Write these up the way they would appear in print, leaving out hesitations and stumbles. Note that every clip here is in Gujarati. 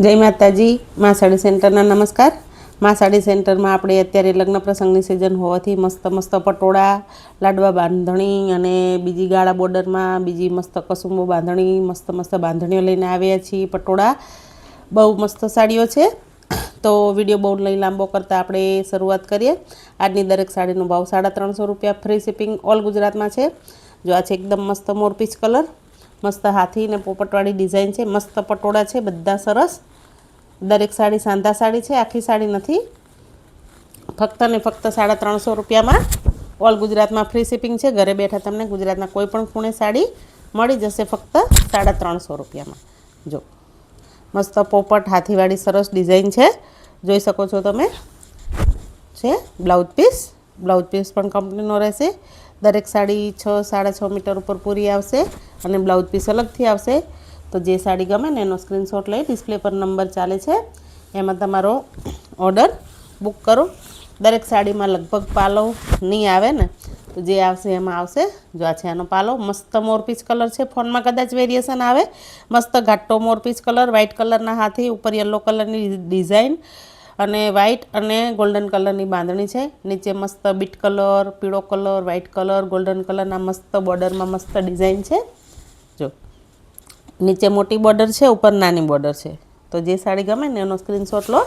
જય માતાજી માં સાડી સેન્ટરના નમસ્કાર। માં સાડી સેન્ટરમાં આપણે અત્યારે લગ્ન પ્રસંગની સિઝન હોવાથી મસ્ત મસ્ત પટોળા, લાડવા બાંધણી અને બીજી ગાળા બોર્ડરમાં બીજી મસ્ત કસુંબો બાંધણી મસ્ત મસ્ત બાંધણીઓ લઈને આવ્યા છીએ। પટોળા બહુ મસ્ત સાડીઓ છે, તો વિડીયો બહુ લઈ લાંબો કરતાં આપણે શરૂઆત કરીએ। આજની દરેક સાડીનો ભાવ 350 રૂપિયા, ફ્રી શિપિંગ ઓલ ગુજરાતમાં છે। જો આ છે એકદમ મસ્ત મોરપીચ કલર, મસ્ત હાથી ને પોપટવાળી ડિઝાઇન છે, મસ્ત પટોળા છે, બધા સરસ। દરેક સાડી સાંધા સાડી છે, આખી સાડી નથી। ફક્ત ને ફક્ત 350 રૂપિયામાં ઓલ ગુજરાતમાં ફ્રી શિપિંગ છે। ઘરે બેઠા તમને ગુજરાતના કોઈ પણ ખૂણે સાડી મળી જશે ફક્ત 350 રૂપિયામાં। જો મસ્ત પોપટ હાથીવાળી સરસ ડિઝાઇન છે, જોઈ શકો છો તમે। છે બ્લાઉઝ પીસ પણ કંપનીનો રહેશે। દરેક સાડી 6 સાડા 6 મીટર ઉપર પૂરી આવશે અને બ્લાઉઝ પીસ અલગથી આવશે। તો જે સાડી ગમે ને એનો સ્ક્રીનશોટ લઈ ડિસ્પ્લે પર નંબર ચાલે છે એમાં તમારો ઓર્ડર બુક કરો। દરેક સાડીમાં લગભગ પાલો નહીં આવે ને, તો જે આવશે એમાં આવશે। જો આ છે એનો પાલો, મસ્ત મોરપીચ કલર છે, ફોનમાં કદાચ વેરિએશન આવે। મસ્ત ઘાટો મોરપીચ કલર, વ્હાઇટ કલરના હાથી, ઉપર યલો કલરની ડિઝાઇન અને વ્હાઇટ અને ગોલ્ડન કલરની બાંધણી છે। નીચે મસ્ત બીટ કલર, પીળો કલર, વ્હાઇટ કલર, ગોલ્ડન કલરના મસ્ત બોર્ડરમાં મસ્ત ડિઝાઇન છે। જો નીચે મોટી બોર્ડર છે, ઉપર નાની બોર્ડર છે। તો જે સાડી ગમે ને એનો સ્ક્રીનશોટ લો,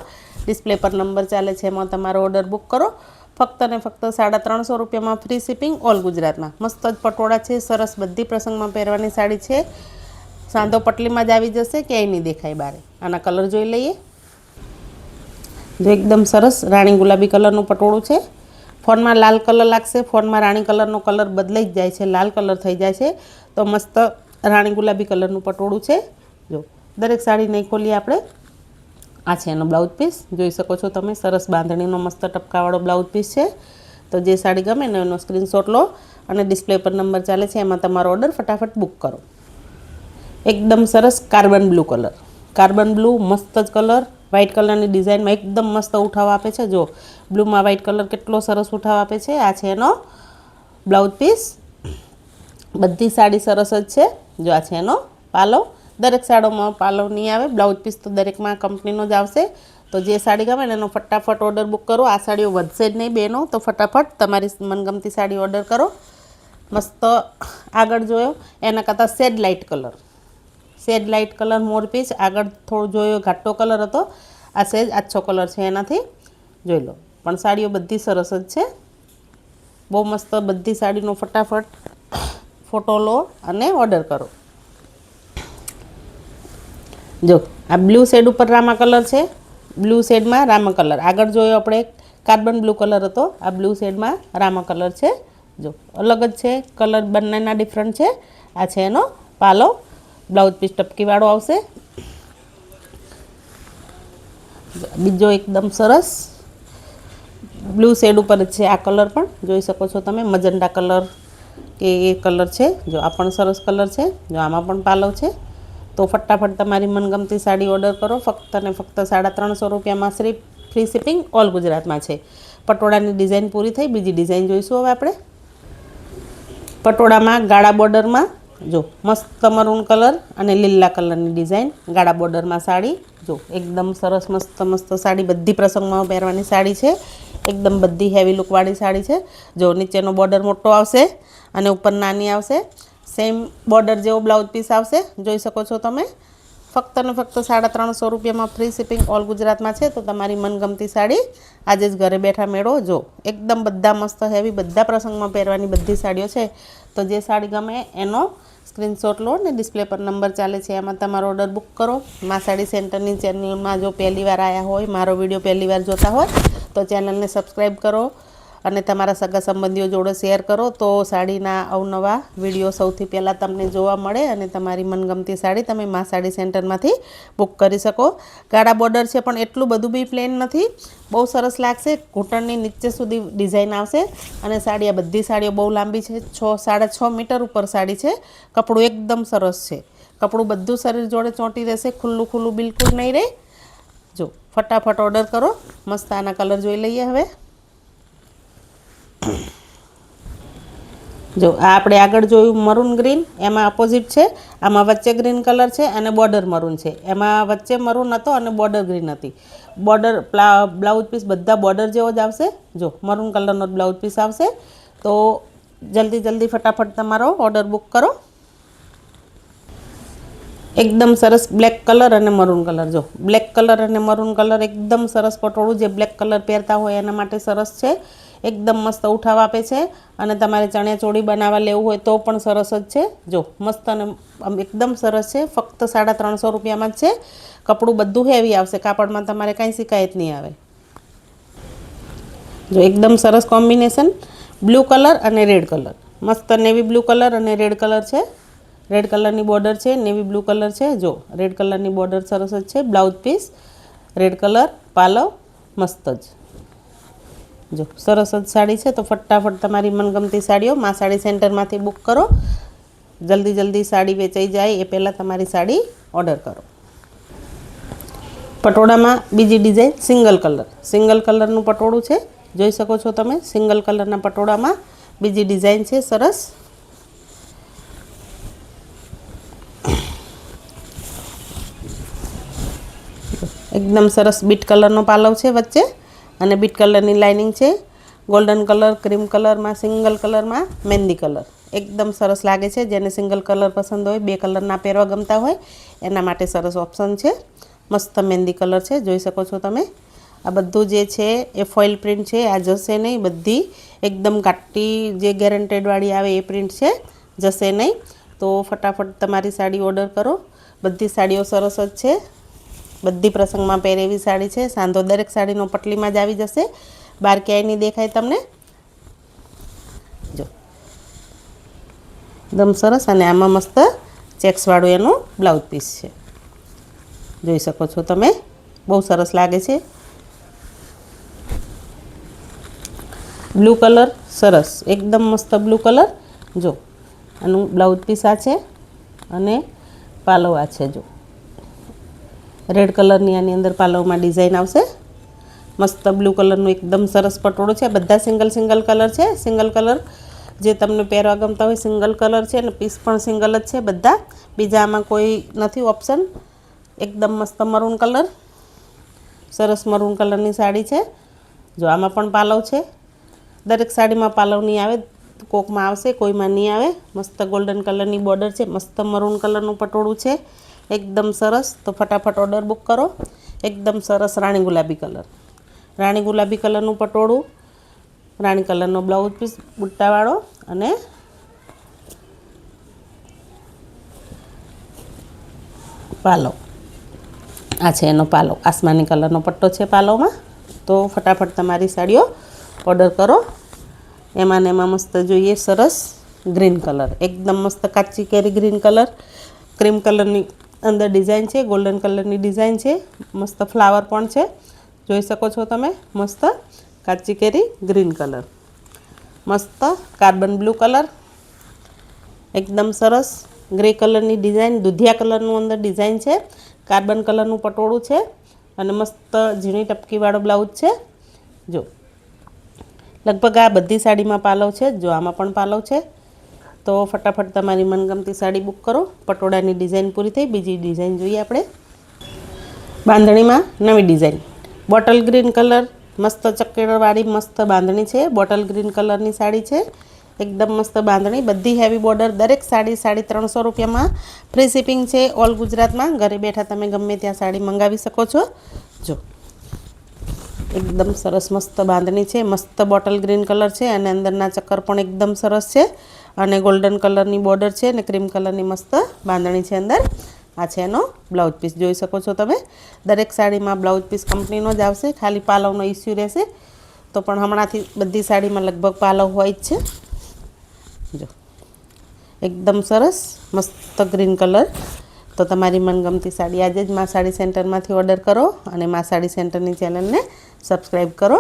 ડિસ્પ્લે પર નંબર ચાલે છે એમાં તમારો ઓર્ડર બુક કરો। ફક્ત ને ફક્ત 350 રૂપિયામાં ફ્રી શિપિંગ ઓલ ગુજરાતમાં। મસ્ત જ પટોળા છે, સરસ, બધી પ્રસંગમાં પહેરવાની સાડી છે। સાંધો પટલીમાં જ આવી જશે, ક્યાંય નહીં દેખાય બારે। આના કલર જોઈ લઈએ। જો એકદમ સરસ રાણી ગુલાબી કલરનું પટોળું છે। ફોનમાં લાલ કલર લાગશે, ફોનમાં રાણી કલરનો કલર બદલાઈ જ જાય છે, લાલ કલર થઈ જાય છે। તો મસ્ત રાણી ગુલાબી કલરનું પટોળું છે। જો દરેક સાડી નહીં ખોલીએ આપણે। આ છે એનો બ્લાઉઝ પીસ, જોઈ શકો છો તમે, સરસ બાંધણીનો મસ્ત ટપકાવાળો બ્લાઉઝ પીસ છે। તો જે સાડી ગમે ને એનો સ્ક્રીનશોટ લો અને ડિસ્પ્લે પર નંબર ચાલે છે એમાં તમારો ઓર્ડર ફટાફટ બુક કરો। એકદમ સરસ કાર્બન બ્લુ મસ્ત જ કલર, વ્હાઇટ કલરની ડિઝાઇનમાં એકદમ મસ્ત ઉઠાવ આપે છે। જો બ્લુમાં વ્હાઇટ કલર કેટલો સરસ ઉઠાવ આપે છે। આ છે એનો બ્લાઉઝ પીસ, બધી સાડી સરસ જ છે। જો આ છે એનો પાલો, દરેક સાડીમાં પાલો નહીં આવે, બ્લાઉઝ પીસ તો દરેકમાં કંપનીનો જ આવશે। તો જે સાડી ગમે ને એનો ફટાફટ ઓર્ડર બુક કરો। આ સાડીઓ વધશે જ નહીં બહેનો, તો ફટાફટ તમારી મનગમતી સાડી ઓર્ડર કરો। મસ્ત આગળ જોયો એના કરતાં શેડ લાઇટ કલર મોરપીચ, આગળ થોડો જોયો ઘાટો કલર હતો, આ સેજ આછો કલર છે એનાથી, જોઈ લો। પણ સાડીઓ બધી સરસ જ છે, બહુ મસ્ત। બધી સાડીનો ફટાફટ ફોટો લો અને ઓર્ડર કરો। જો આ બ્લુ શેડ ઉપર રામા કલર છે, બ્લુ શેડમાં રામા કલર, આગળ જોયો આપણે કાર્બન બ્લુ કલર હતો, આ બ્લુ શેડમાં રામા કલર છે। જો અલગ જ છે કલર, બંનેના ડિફરન્ટ છે। આ છે એનો પાલો, બ્લાઉઝ પીસ ટપકીવાળો આવશે। બીજો એકદમ સરસ બ્લુ શેડ ઉપર જ છે આ કલર પણ, જોઈ શકો છો તમે, મજંડા કલર કે એ કલર છે। જો આ પણ સરસ કલર છે। જો આમાં પણ પાલો છે। તો ફટાફટ તમારી મનગમતી સાડી ઓર્ડર કરો। ફક્ત ને ફક્ત 350 રૂપિયામાં ફ્રી શિપિંગ ઓલ ગુજરાતમાં છે। પટોળાની ડિઝાઇન પૂરી થઈ, બીજી ડિઝાઇન જોઈશું હવે આપણે। પટોળામાં ગાળા બોર્ડરમાં જો મસ્ત મરૂન કલર અને લીલા કલરની ડિઝાઇન, ગાળા બોર્ડરમાં સાડી। જો એકદમ સરસ મસ્ત સાડી, બધી પ્રસંગમાં પહેરવાની સાડી છે। એકદમ બધી હેવી લુકવાળી સાડી છે। જો નીચેનો બોર્ડર મોટો આવશે અને ઉપર નાની આવશે, સેમ બોર્ડર જેવો બ્લાઉઝ પીસ આવશે, જોઈ શકો છો તમે। ફક્ત ને ફક્ત 350 રૂપિયામાં ફ્રી શિપિંગ ઓલ ગુજરાતમાં છે। તો તમારી મનગમતી સાડી આજે જ ઘરે બેઠા મેળવો। જો એકદમ બધા મસ્ત હેવી, બધા પ્રસંગમાં પહેરવાની બધી સાડીઓ છે। તો જે સાડી ગમે એનો સ્ક્રીનશોટ લો ને ડિસ્પ્લે પર નંબર ચાલે છે એમાં તમારો ઓર્ડર બુક કરો। માં સાડી સેન્ટરની ચેનલમાં જો પહેલી વાર આવ્યા હોય, મારો વિડીયો પહેલી વાર જોતા હોય તો ચેનલને સબસ્ક્રાઈબ કરો અને તમારા સગા સંબંધીઓ જોડે શેર કરો, તો સાડીના અવનવા વિડીયો સૌથી પહેલાં તમને જોવા મળે અને તમારી મનગમતી સાડી તમે માં સાડી સેન્ટરમાંથી બુક કરી શકો। ગાળા બોર્ડર છે પણ એટલું બધું બી પ્લેન નથી, બહુ સરસ લાગશે। ઘૂંટણની નીચે સુધી ડિઝાઇન આવશે અને સાડી, આ બધી સાડીઓ બહુ લાંબી છે, 6 મીટર ઉપર સાડી છે। કપડું એકદમ સરસ છે, કપડું બધું શરીર જોડે ચોંટી રહેશે, ખુલ્લું બિલકુલ નહીં રહે। જો ફટાફટ ઓર્ડર કરો। મસ્ત આના કલર જોઈ લઈએ હવે। જો આ આપણે આગળ જોયું મરૂન ગ્રીન, એમાં અપોઝિટ છે. આમાં વચ્ચે ગ્રીન કલર છે અને બોર્ડર મરૂન છે. એમાં વચ્ચે મરૂન હતો અને બોર્ડર ગ્રીન હતી. બોર્ડર બ્લાઉઝ પીસ બધા બોર્ડર જેવો જ આવશે. જો મરૂન કલરનો બ્લાઉઝ પીસ આવશે. તો જલ્દી ફટાફટ તમારો ઓર્ડર બુક કરો. એકદમ સરસ બ્લેક કલર અને મરૂન કલર. જો બ્લેક કલર અને મરૂન કલર એકદમ સરસ પટોળું, જે બ્લેક કલર પહેરતા હોય એના માટે સરસ છે. એકદમ મસ્ત ઉઠાવ આપે છે અને તમારે ચણિયા ચોળી બનાવવા લેવું હોય તો પણ સરસ જ છે. જો મસ્ત અને એકદમ સરસ છે. ફક્ત 350 રૂપિયામાં જ છે. કપડું બધું હેવી આવશે. કાપડમાં તમારે કાંઈ શિકાયત નહીં આવે. જો એકદમ સરસ કોમ્બિનેશન, બ્લુ કલર અને રેડ કલર. મસ્ત નેવી બ્લુ કલર અને રેડ કલર છે. રેડ કલરની બોર્ડર છે, નેવી બ્લુ કલર છે. જો રેડ કલરની બોર્ડર સરસ જ છે. બ્લાઉઝ પીસ રેડ કલર, પાલવ મસ્ત જ. જો સરસ જ સાડી છે. તો ફટાફટ તમારી મનગમતી સાડીઓ મા સાડી સેન્ટરમાંથી બુક કરો. જલ્દી સાડી વેચાઈ જાય એ પહેલાં તમારી સાડી ઓર્ડર કરો. પટોળામાં બીજી ડિઝાઇન સિંગલ કલરનું પટોળું છે. જોઈ શકો છો તમે. સિંગલ કલરના પટોળામાં બીજી ડિઝાઇન છે સરસ. એકદમ સરસ બીટ કલરનો પાલવ છે વચ્ચે અને બીટ કલરની લાઇનિંગ છે. ગોલ્ડન કલર, ક્રીમ કલરમાં, સિંગલ કલરમાં, મહેંદી કલર. એકદમ સરસ લાગે છે. જેને સિંગલ કલર પસંદ હોય, 2 કલરના પહેરવા ગમતા હોય એના માટે સરસ ઓપ્શન છે. મસ્ત મહેંદી કલર છે. જોઈ શકો છો તમે. આ બધું જે છે એ ફોઇલ પ્રિન્ટ છે. આ જશે નહીં. બધી એકદમ ઘાટી જે ગેરંટેડવાળી આવે એ પ્રિન્ટ છે, જશે નહીં. તો ફટાફટ તમારી સાડી ઓર્ડર કરો. બધી સાડીઓ સરસ જ છે. બધી પ્રસંગમાં પહેરે એવી સાડી છે. સાંધો દરેક સાડીનો પટલીમાં જ આવી જશે. બહાર ક્યાંય નહીં દેખાય તમને. જો એકદમ સરસ. અને આમાં મસ્ત ચેક્સવાળું એનું બ્લાઉઝ પીસ છે. જોઈ શકો છો તમે. બહુ સરસ લાગે છે. બ્લુ કલર સરસ, એકદમ મસ્ત બ્લુ કલર. જો આનું બ્લાઉઝ પીસ આ છે અને પાલવ આ છે. જો રેડ કલરની આની અંદર પાલવમાં ડિઝાઇન આવશે. મસ્ત બ્લુ કલરનું એકદમ સરસ પટોળું છે. બધા સિંગલ કલર છે. સિંગલ કલર જે તમને પહેરવા ગમતા હોય સિંગલ કલર છે અને પીસ પણ સિંગલ જ છે બધા. બીજા આમાં કોઈ નથી ઓપ્શન. એકદમ મસ્ત મરૂન કલર, સરસ મરૂન કલરની સાડી છે. જો આમાં પણ પાલવ છે. દરેક સાડીમાં પાલવ નહીં આવે, કોકમાં આવશે, કોઈમાં નહીં આવે. મસ્ત ગોલ્ડન કલરની બોર્ડર છે. મસ્ત મરૂન કલરનું પટોળું છે. એકદમ સરસ. તો ફટાફટ ઓર્ડર બુક કરો. એકદમ સરસ રાણી ગુલાબી કલરનું પટોળું, રાણી કલરનો બ્લાઉઝ પીસ બુટ્ટાવાળો અને પાલવ આ છે એનો પાલવ. આસમાની કલરનો પટ્ટો છે પાલવમાં. તો ફટાફટ તમારી સાડીઓ ઓર્ડર કરો. એમાં ને એમાં મસ્ત જોઈએ સરસ ગ્રીન કલર. એકદમ મસ્ત કાચી કેરી ગ્રીન કલર. ક્રીમ કલરની અંદર ડિઝાઇન છે. ગોલ્ડન કલરની ડિઝાઇન છે. મસ્ત ફ્લાવર પણ છે. જોઈ શકો છો તમે. મસ્ત કાચી કેરી ગ્રીન કલર, મસ્ત કાર્બન બ્લુ કલર, એકદમ સરસ ગ્રે કલરની ડિઝાઇન, દૂધિયા કલરનું અંદર ડિઝાઇન છે. કાર્બન કલરનું પટોળું છે અને મસ્ત ઝીણી ટપકીવાળો બ્લાઉઝ છે. જો લગભગ આ બધી સાડીમાં પાલવ છે. જો આમાં પણ પાલવ છે. તો ફટાફટ તમારી મનગમતી સાડી બુક કરો. પટોળાની ડિઝાઇન પૂરી થઈ. બીજી ડિઝાઇન જોઈએ આપણે. બાંધણીમાં નવી ડિઝાઇન, બોટલ ગ્રીન કલર, મસ્ત ચક્કરવાળી મસ્ત બાંધણી છે. બોટલ ગ્રીન કલરની સાડી છે. એકદમ મસ્ત બાંધણી, બધી હેવી બોર્ડર. દરેક સાડી 350 રૂપિયામાં ફ્રી શિપિંગ છે ઓલ ગુજરાતમાં. ઘરે બેઠા તમે ગમે ત્યાં સાડી મંગાવી શકો છો. જો એકદમ સરસ મસ્ત બાંધણી છે. મસ્ત બોટલ ગ્રીન કલર છે અને અંદરના ચક્કર પણ એકદમ સરસ છે અને ગોલ્ડન કલરની બોર્ડર છે અને ક્રીમ કલરની મસ્ત બાંધણી છે અંદર. આ છે એનો બ્લાઉઝ પીસ. જોઈ શકો છો તમે. દરેક સાડીમાં બ્લાઉઝ પીસ કંપનીનો જ આવશે. ખાલી પાલવનો ઇસ્યુ રહેશે. તો પણ હમણાંથી બધી સાડીમાં લગભગ પાલવ હોય જ છે. જો એકદમ સરસ મસ્ત ગ્રીન કલર. તો તમારી મનગમતી સાડી આજે જ મા સાડી સેન્ટરમાંથી ઓર્ડર કરો અને મા સાડી સેન્ટરની ચેનલને સબસ્ક્રાઈબ કરો.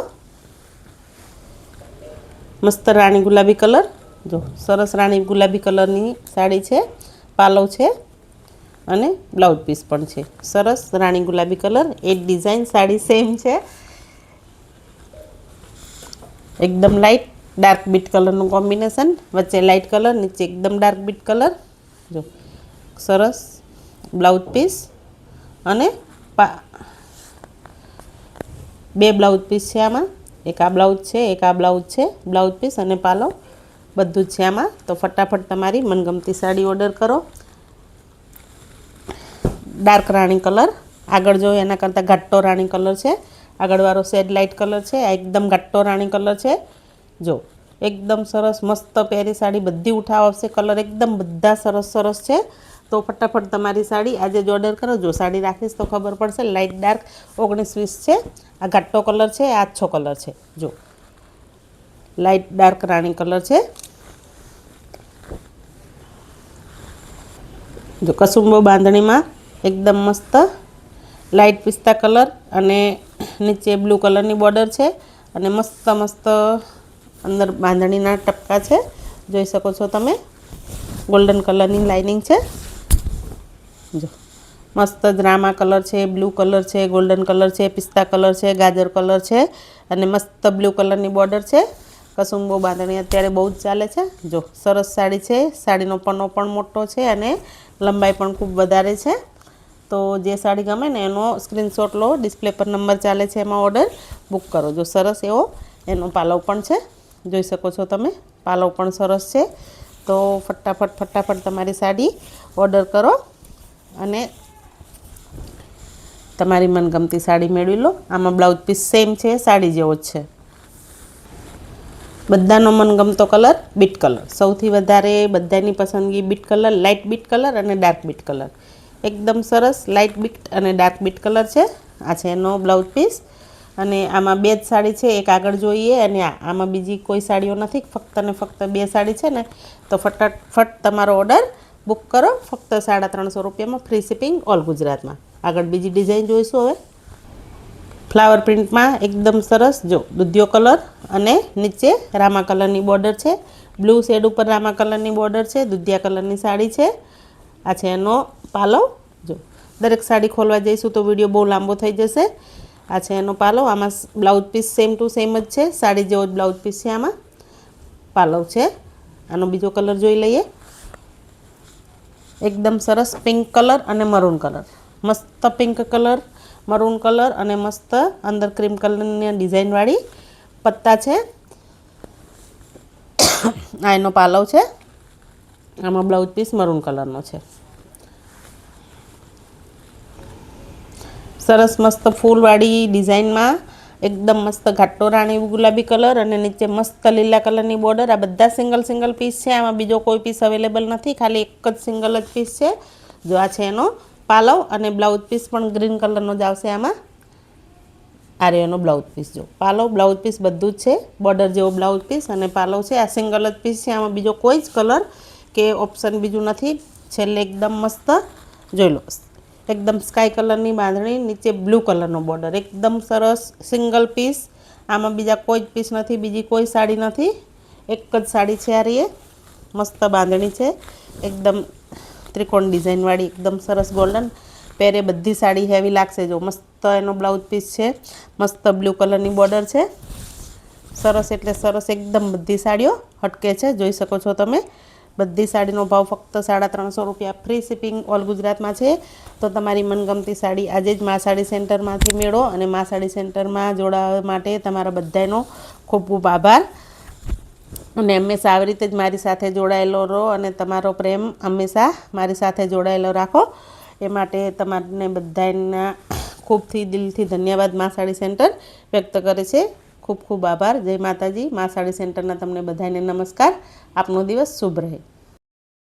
મસ્ત રાણી ગુલાબી કલર. જો સરસ રાણી ગુલાબી કલરની સાડી છે. પાલવ છે અને બ્લાઉઝ પીસ પણ છે. સરસ રાણી ગુલાબી કલર. એ ડિઝાઇન સાડી સેમ છે. એકદમ લાઇટ ડાર્ક બીટ કલરનું કોમ્બિનેશન, વચ્ચે લાઇટ કલર, નીચે એકદમ ડાર્ક બીટ કલર. જો સરસ બ્લાઉઝ પીસ અને બે બ્લાઉઝ પીસ છે આમાં, એક આ બ્લાઉઝ છે, એક આ બ્લાઉઝ છે. બ્લાઉઝ પીસ અને પાલો બધું જ છે આમાં. તો ફટાફટ તમારી મનગમતી સાડી ઓર્ડર કરો. ડાર્ક રાણી કલર, આગળ જો એના કરતાં ઘાટો રાણી કલર છે, આગળવાળો શેડ લાઇટ કલર છે, આ એકદમ ઘાટો રાણી કલર છે. જો એકદમ સરસ મસ્ત પહેરી સાડી, બધી ઉઠાવ આવશે, કલર એકદમ બધા સરસ સરસ છે. તો ફટાફટ તમારી સાડી આજે જ ઓર્ડર કરો. જો સાડી રાખીશ તો ખબર પડશે. લાઇટ ડાર્ક 19-20 છે, આ ઘાટો કલર છે, આ આછો કલર છે. જો લાઇટ ડાર્ક રાણી કલર છે. જો કસુંબો બાંધણીમાં એકદમ મસ્ત લાઇટ પિસ્તા કલર અને નીચે બ્લુ કલરની બોર્ડર છે અને મસ્ત મસ્ત અંદર બાંધણીના ટપકા છે, જોઈ શકો છો તમે. ગોલ્ડન કલરની લાઇનિંગ છે. જો મસ્ત જ રામા કલર છે, બ્લુ કલર છે, ગોલ્ડન કલર છે, પિસ્તા કલર છે, ગાજર કલર છે અને મસ્ત બ્લુ કલરની બોર્ડર છે. કસુંબો બાંધણી અત્યારે બહુ જ ચાલે છે. જો સરસ સાડી છે. સાડીનો પન્નો પણ મોટો છે અને લંબાઈ પણ ખૂબ વધારે છે. તો જે સાડી ગમે ને એનો સ્ક્રીનશોટ લો, ડિસ્પ્લે પર નંબર ચાલે છે, એમાં ઓર્ડર બુક કરો. જો સરસ એવો એનો પાલવ પણ છે, જોઈ શકો છો તમે. પાલવ પણ સરસ છે. તો ફટાફટ તમારી સાડી ઓર્ડર કરો અને તમારી મનગમતી સાડી મેળવી લો. આમાં બ્લાઉઝ પીસ સેમ છે, સાડી જેવો જ છે. બધાનો મનગમતો કલર બીટ કલર, સૌથી વધારે બધાની પસંદગી bit colour, light bit colour અને ડાર્ક બીટ કલર. એકદમ સરસ લાઇટ બીટ અને ડાર્ક બીટ કલર છે. આ છે એનો બ્લાઉઝ પીસ અને આમાં બે જ સાડી છે, એક આગળ જોઈએ અને આમાં બીજી કોઈ સાડીઓ નથી, ફક્ત ને ફક્ત બે સાડી છે ને. તો ફટાફટ તમારો ઓર્ડર બુક કરો. ફક્ત 350 રૂપિયામાં, ફ્રી શિપિંગ ઓલ ગુજરાતમાં. આગળ બીજી ડિઝાઇન જોઈશું હવે. ફ્લાવર પ્રિન્ટમાં એકદમ સરસ, જો દૂધિયો કલર અને નીચે રામા કલરની બોર્ડર છે. બ્લુ શેડ ઉપર રામા કલરની બોર્ડર છે. દૂધિયા કલરની સાડી છે. આ છે એનો પાલવ. જો દરેક સાડી ખોલવા જઈશું તો વિડીયો બહુ લાંબો થઈ જશે. આ છે એનો પાલવ. આમાં blouse piece same to same જ છે, સાડી જેવો જ બ્લાઉઝ પીસ છે. આમાં પાલવ છે. આનો બીજો કલર જોઈ લઈએ. એકદમ સરસ પિંક કલર અને મરૂન કલર, મસ્ત પિંક કલર, મરૂન કલર અને મસ્ત અંદર ક્રીમ કલરની ડિઝાઇનવાળી પત્તા છે. આ એનો પાલવ છે. આમાં બ્લાઉઝ પીસ મરૂન કલરનો છે. સરસ મસ્ત ફૂલવાળી ડિઝાઇનમાં એકદમ મસ્ત ઘાટો રાણી ગુલાબી કલર અને નીચે મસ્ત લીલા કલરની બોર્ડર. આ બધા સિંગલ પીસ છે. આમાં બીજો કોઈ પીસ અવેલેબલ નથી, ખાલી એક જ સિંગલ જ પીસ છે. જો આ છે એનો પાલવ અને બ્લાઉઝ પીસ પણ ગ્રીન કલરનો જ આવશે આમાં. આ રહ્યો એનો બ્લાઉઝ પીસ. જો પાલવ બ્લાઉઝ પીસ બધું જ છે, બોર્ડર જેવો બ્લાઉઝ પીસ અને પાલવ છે. આ સિંગલ જ પીસ છે, આમાં બીજો કોઈ જ કલર કે ઓપ્શન બીજું નથી. છેલ્લે એકદમ મસ્ત જોઈ લો, એકદમ સ્કાય કલરની બાંધણી, નીચે બ્લુ કલરનો બોર્ડર. એકદમ સરસ સિંગલ પીસ. આમાં બીજા કોઈ જ પીસ નથી, બીજી કોઈ સાડી નથી, એક જ સાડી છે. આ રીએ મસ્ત બાંધણી છે, એકદમ ત્રિકોણ ડિઝાઇનવાળી, એકદમ સરસ ગોલ્ડન. પહેરે બધી સાડી હેવી લાગશે. જો મસ્ત એનો બ્લાઉઝ પીસ છે, મસ્ત બ્લુ કલરની બોર્ડર છે. સરસ એટલે સરસ એકદમ બધી સાડીઓ હટકે છે, જોઈ શકો છો તમે. બધી સાડીનો ભાવ ફક્ત 350 રૂપિયા, ફ્રી શિપિંગ ઓલ ગુજરાતમાં છે. તો તમારી મનગમતી સાડી આજે જ મા સાડી સેન્ટરમાંથી મેળવો અને મા સાડી સેન્ટરમાં જોડાવા માટે તમારા બધાનો ખૂબ ખૂબ આભાર. અને હંમેશા આવી રીતે જ મારી સાથે જોડાયેલો રહો અને તમારો પ્રેમ હંમેશા મારી સાથે જોડાયેલો રાખો. એ માટે તમારને બધાના ખૂબથી દિલથી ધન્યવાદ મા સાડી સેન્ટર વ્યક્ત કરે છે. ખૂબ ખૂબ આભાર. જય માતાજી. મા સાડી સેન્ટરના તમને બધાને નમસ્કાર. આપનો દિવસ શુભ રહે.